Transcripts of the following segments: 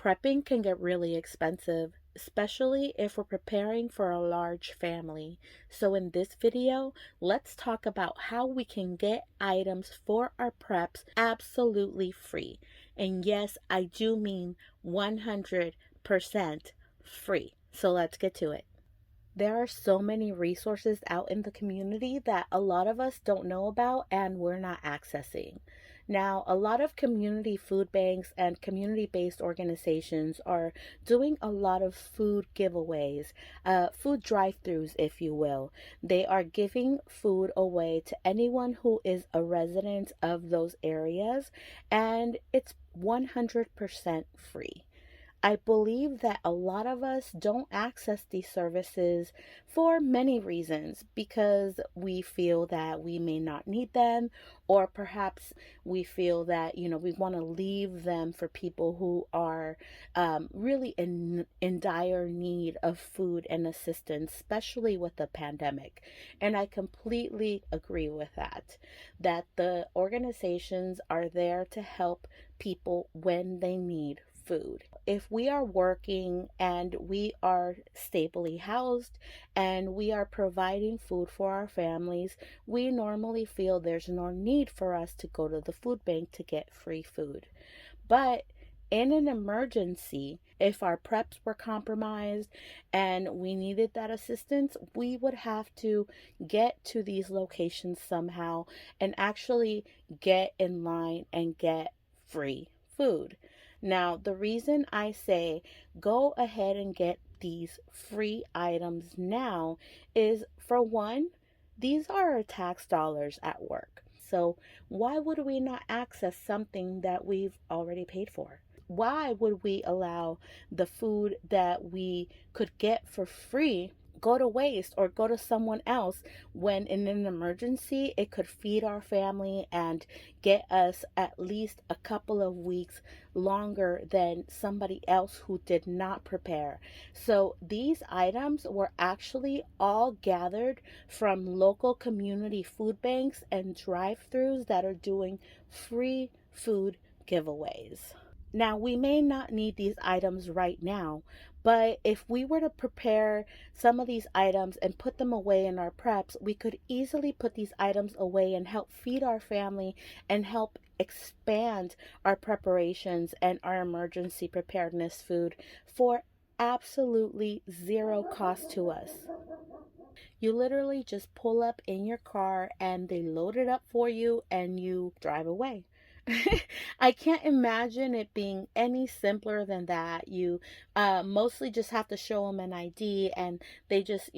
Prepping can get really expensive, especially if we're preparing for a large family. So in this video, let's talk about how we can get items for our preps absolutely free. And yes, I do mean 100% free. So let's get to it. There are so many resources out in the community that a lot of us don't know about and we're not accessing. Now, a lot of community food banks and community-based organizations are doing a lot of food giveaways, food drive-throughs, if you will. They are giving food away to anyone who is a resident of those areas, and it's 100% free. I believe that a lot of us don't access these services for many reasons because we feel that we may not need them, or perhaps we feel that, we want to leave them for people who are really in dire need of food and assistance, especially with the pandemic. And I completely agree with that the organizations are there to help people when they need food. If we are working and we are stably housed and we are providing food for our families, we normally feel there's no need for us to go to the food bank to get free food. But in an emergency, if our preps were compromised and we needed that assistance, we would have to get to these locations somehow and actually get in line and get free food. Now, the reason I say go ahead and get these free items now is, for one, these are our tax dollars at work. So why would we not access something that we've already paid for? Why would we allow the food that we could get for free go to waste or go to someone else when in an emergency it could feed our family and get us at least a couple of weeks longer than somebody else who did not prepare? So these items were actually all gathered from local community food banks and drive-thrus that are doing free food giveaways. Now, we may not need these items right now, but if we were to prepare some of these items and put them away in our preps, we could easily put these items away and help feed our family and help expand our preparations and our emergency preparedness food for absolutely zero cost to us. You literally just pull up in your car and they load it up for you and you drive away. I can't imagine it being any simpler than that. You mostly just have to show them an ID, and they just,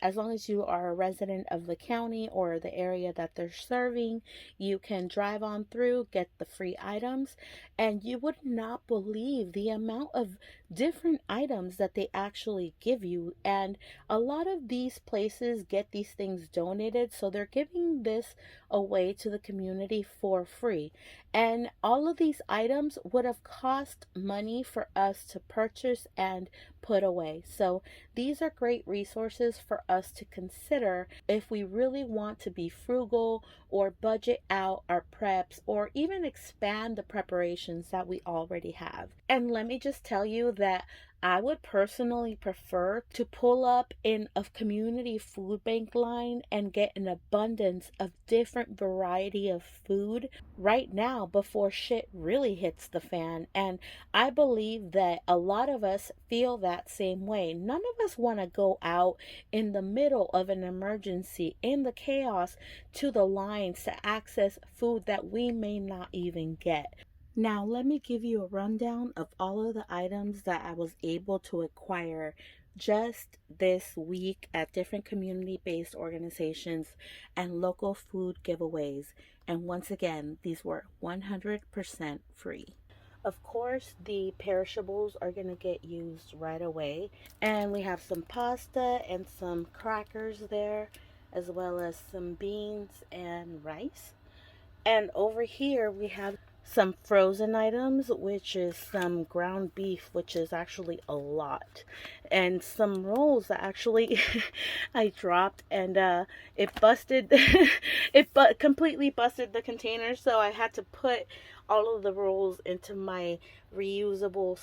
as long as you are a resident of the county or the area that they're serving, you can drive on through, get the free items, and you would not believe the amount of different items that they actually give you. And a lot of these places get these things donated, so they're giving this away to the community for free. And all of these items would have cost money for us to purchase and put away. So these are great resources for us to consider if we really want to be frugal or budget out our preps or even expand the preparations that we already have. And let me just tell you that I would personally prefer to pull up in a community food bank line and get an abundance of different variety of food right now before shit really hits the fan. And I believe that a lot of us feel that same way. None of us want to go out in the middle of an emergency in the chaos to the lines to access food that we may not even get. Now, let me give you a rundown of all of the items that I was able to acquire just this week at different community-based organizations and local food giveaways. And once again, these were 100% free. Of course, the perishables are going to get used right away. And we have some pasta and some crackers there, as well as some beans and rice. And over here we have some frozen items, which is some ground beef, which is actually a lot, and some rolls that actually I dropped, and it busted completely busted the container, so I had to put all of the rolls into my reusable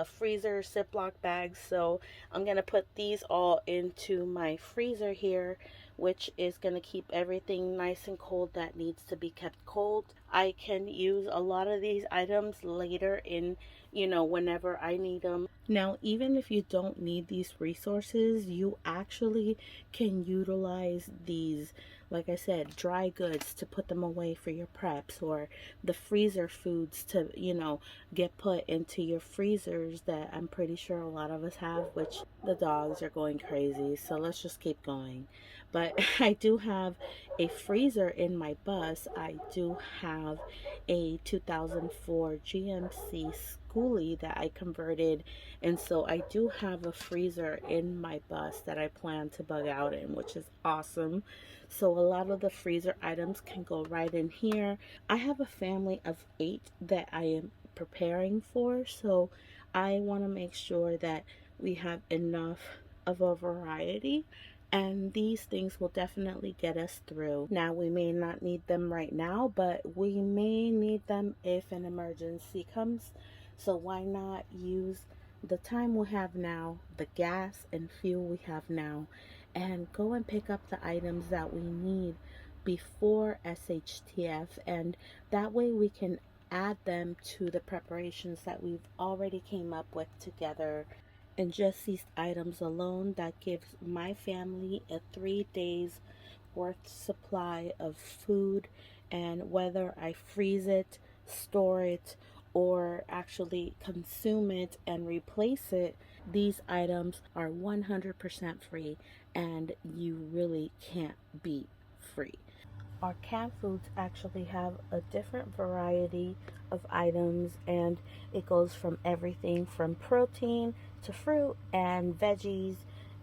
freezer Ziploc bags. So I'm going to put these all into my freezer here, which is going to keep everything nice and cold that needs to be kept cold. I can use a lot of these items later in, whenever I need them. Now, even if you don't need these resources, you actually can utilize these, like I said, dry goods to put them away for your preps, or the freezer foods to, get put into your freezers that I'm pretty sure a lot of us have, which the dogs are going crazy. So let's just keep going. But I do have a freezer in my bus. I do have a 2004 GMC schoolie that I converted, and so I do have a freezer in my bus that I plan to bug out in, which is awesome. So a lot of the freezer items can go right in here. I have a family of 8 that I am preparing for, so I want to make sure that we have enough of a variety, and these things will definitely get us through. Now, we may not need them right now, but we may need them if an emergency comes. So why not use the time we have now, the gas and fuel we have now, and go and pick up the items that we need before SHTF, and that way we can add them to the preparations that we've already came up with together. And just these items alone, that gives my family a 3 days worth supply of food. And whether I freeze it, store it, or actually consume it and replace it, these items are 100% free, and you really can't beat free. Our canned foods actually have a different variety of items, and it goes from everything from protein to fruit and veggies,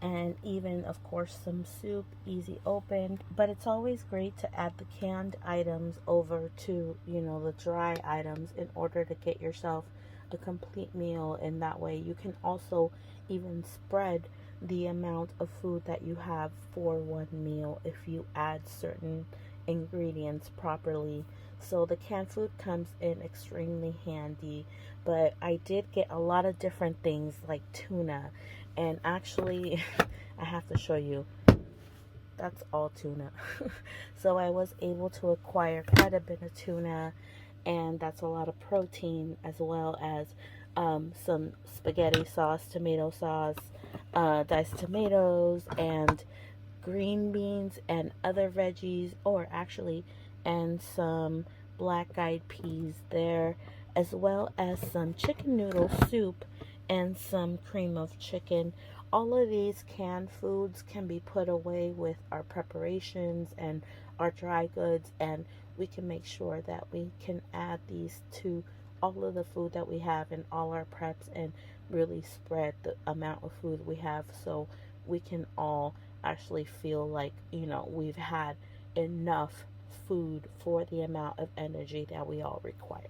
and even of course some soup, easy open. But it's always great to add the canned items over to the dry items in order to get yourself a complete meal, and that way you can also even spread the amount of food that you have for one meal if you add certain ingredients properly. So the canned food comes in extremely handy. But I did get a lot of different things like tuna, and actually I have to show you, that's all tuna. So I was able to acquire quite a bit of tuna, and that's a lot of protein, as well as some spaghetti sauce, tomato sauce, diced tomatoes, and green beans and other veggies, or actually, and some black eyed peas there, as well as some chicken noodle soup and some cream of chicken. All of these canned foods can be put away with our preparations and our dry goods, and we can make sure that we can add these to all of the food that we have in all our preps, and really spread the amount of food we have, so we can all actually feel like we've had enough food for the amount of energy that we all require.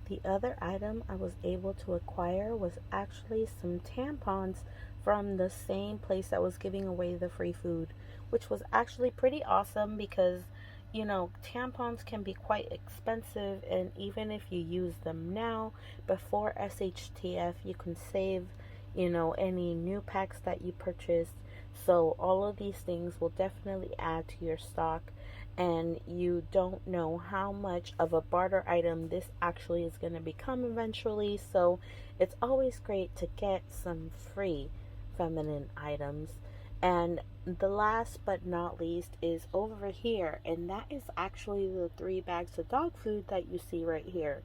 The other item I was able to acquire was actually some tampons from the same place that was giving away the free food, which was actually pretty awesome because tampons can be quite expensive, and even if you use them now before SHTF, you can save any new packs that you purchase. So all of these things will definitely add to your stock, and you don't know how much of a barter item this actually is going to become eventually. So it's always great to get some free feminine items. And the last but not least is over here, and that is actually the 3 bags of dog food that you see right here.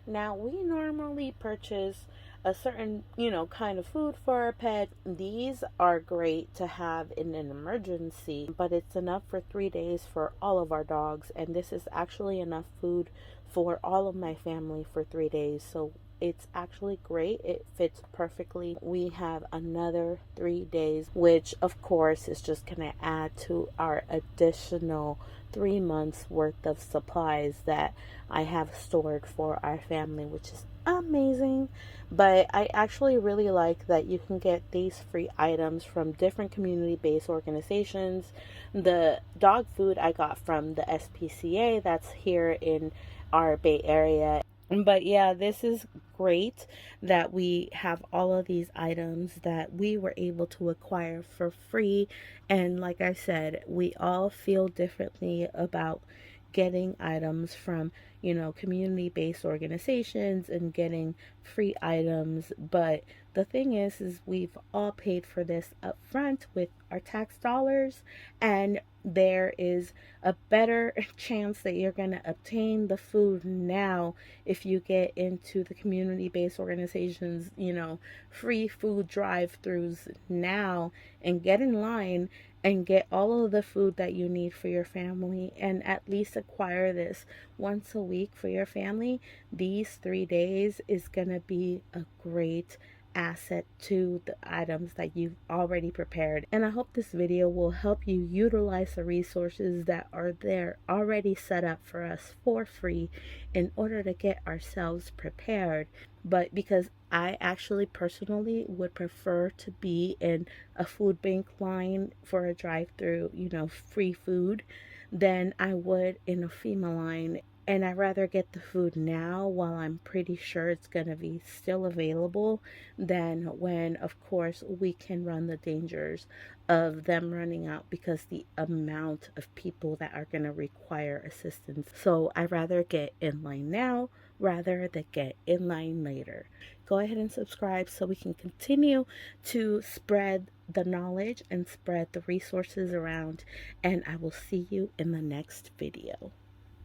Now, we normally purchase a certain, kind of food for our pet. These are great to have in an emergency, but it's enough for 3 days for all of our dogs, and this is actually enough food for all of my family for 3 days. So it's actually great. It fits perfectly. We have another 3 days, which of course is just going to add to our additional 3 months worth of supplies that I have stored for our family, which is amazing. But I actually really like that you can get these free items from different community-based organizations. The dog food I got from the SPCA, that's here in our Bay Area. But yeah, this is great that we have all of these items that we were able to acquire for free. And like I said, we all feel differently about getting items from, community based organizations and getting free items. But the thing is we've all paid for this up front with our tax dollars, and there is a better chance that you're going to obtain the food now if you get into the community based organizations, free food drive throughs now, and get in line and get all of the food that you need for your family, and at least acquire this once a week for your family. These 3 days is going to be a great asset to the items that you've already prepared. And I hope this video will help you utilize the resources that are there already set up for us for free in order to get ourselves prepared. But because I actually personally would prefer to be in a food bank line for a drive through, free food, than I would in a FEMA line. And I'd rather get the food now while I'm pretty sure it's going to be still available than when, of course, we can run the dangers of them running out because the amount of people that are going to require assistance. So I'd rather get in line now rather than get in line later. Go ahead and subscribe so we can continue to spread the knowledge and spread the resources around. And I will see you in the next video.